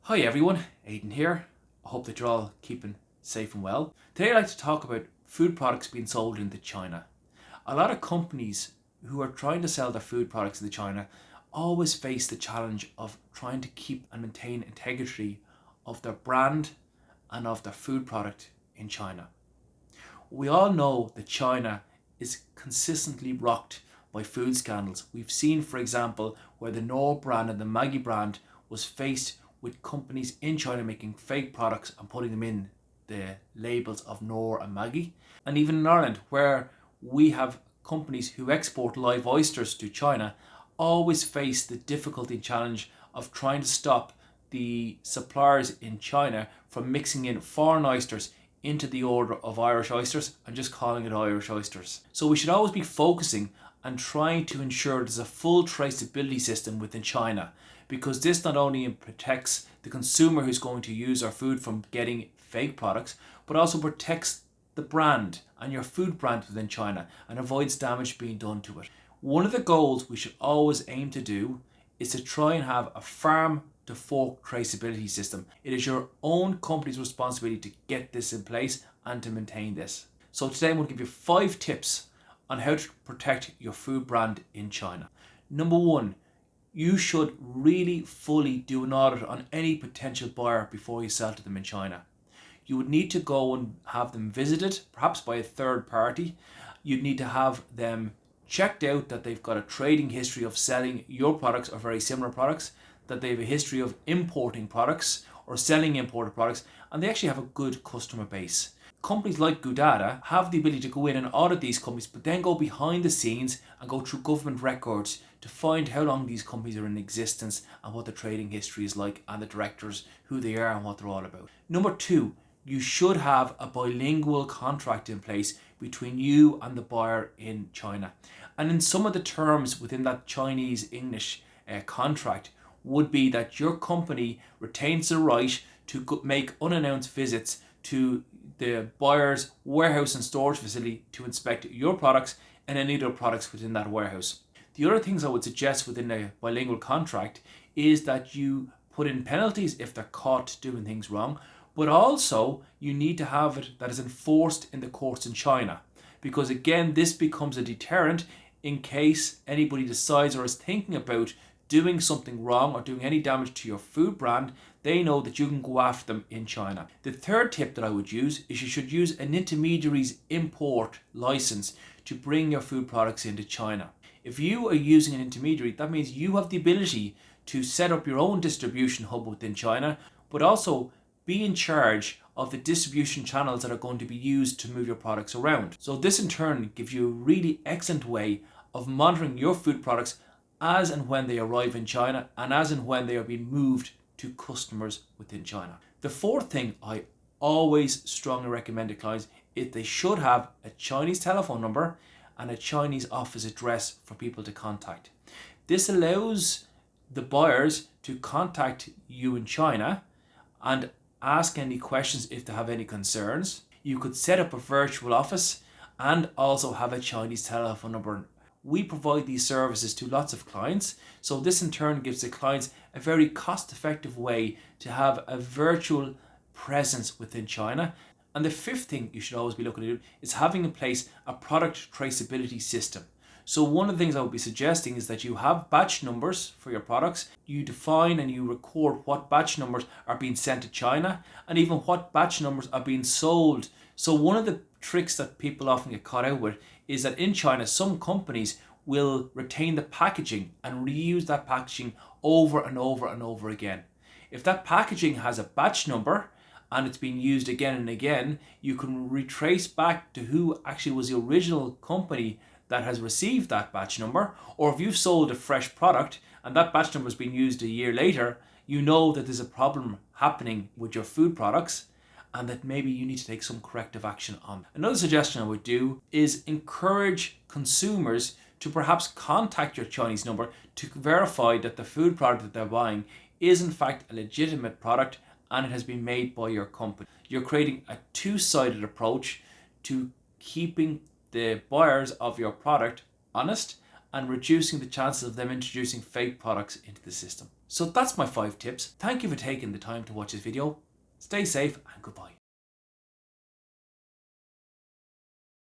Hi everyone, Aidan here. I hope that you're all keeping safe and well. Today I'd like to talk about food products being sold into China. A lot of companies who are trying to sell their food products into China always face the challenge of trying to keep and maintain integrity of their brand and of their food product in China. We all know that China is consistently rocked by food scandals. We've seen, for example, where the Knorr brand and the Maggi brand was faced with companies in China making fake products and putting them in the labels of Knorr and Maggi. And even in Ireland, where we have companies who export live oysters to China, always face the difficulty and challenge of trying to stop the suppliers in China from mixing in foreign oysters into the order of Irish oysters and just calling it Irish oysters. So we should always be focusing and trying to ensure there's a full traceability system within China, because this not only protects the consumer who's going to use our food from getting fake products, but also protects the brand and your food brand within China and avoids damage being done to it. One of the goals we should always aim to do is to try and have a farm to fork traceability system. It is your own company's responsibility to get this in place and to maintain this. So today I'm going to give you 5 tips on how to protect your food brand in China. Number 1, you should really fully do an audit on any potential buyer before you sell to them in China. You would need to go and have them visited, perhaps by a third party. You'd need to have them checked out that they've got a trading history of selling your products or very similar products, that they have a history of importing products or selling imported products, and they actually have a good customer base. Companies like Goodada have the ability to go in and audit these companies, but then go behind the scenes and go through government records to find how long these companies are in existence and what the trading history is like and the directors, who they are and what they're all about. Number 2, you should have a bilingual contract in place between you and the buyer in China. And in some of the terms within that Chinese English contract would be that your company retains the right to make unannounced visits to the buyer's warehouse and storage facility to inspect your products and any other products within that warehouse. The other things I would suggest within a bilingual contract is that you put in penalties if they're caught doing things wrong, but also you need to have it that is enforced in the courts in China, because again this becomes a deterrent in case anybody decides or is thinking about doing something wrong or doing any damage to your food brand. They know that you can go after them in China. The third tip that I would use is you should use an intermediary's import license to bring your food products into China. If you are using an intermediary, that means you have the ability to set up your own distribution hub within China, but also be in charge of the distribution channels that are going to be used to move your products around. So this in turn gives you a really excellent way of monitoring your food products as and when they arrive in China and as and when they are being moved to customers within China. The fourth thing I always strongly recommend to clients is they should have a Chinese telephone number and a Chinese office address for people to contact. This allows the buyers to contact you in China and ask any questions if they have any concerns. You could set up a virtual office and also have a Chinese telephone number. We provide these services to lots of clients, so this in turn gives the clients a very cost-effective way to have a virtual presence within China. And the fifth thing you should always be looking to do is having in place a product traceability system. So one of the things I would be suggesting is that you have batch numbers for your products. You define and you record what batch numbers are being sent to China and even what batch numbers are being sold. So one of the tricks that people often get caught out with is that in China, some companies will retain the packaging and reuse that packaging over and over and over again. If that packaging has a batch number and it's being used again and again, you can retrace back to who actually was the original company that has received that batch number. Or if you've sold a fresh product and that batch number has been used a year later, you know that there's a problem happening with your food products and that maybe you need to take some corrective action on. Another suggestion I would do is encourage consumers to perhaps contact your Chinese number to verify that the food product that they're buying is in fact a legitimate product and it has been made by your company. You're creating a two-sided approach to keeping the buyers of your product honest and reducing the chances of them introducing fake products into the system. So that's my 5 tips. Thank you for taking the time to watch this video. Stay safe and goodbye.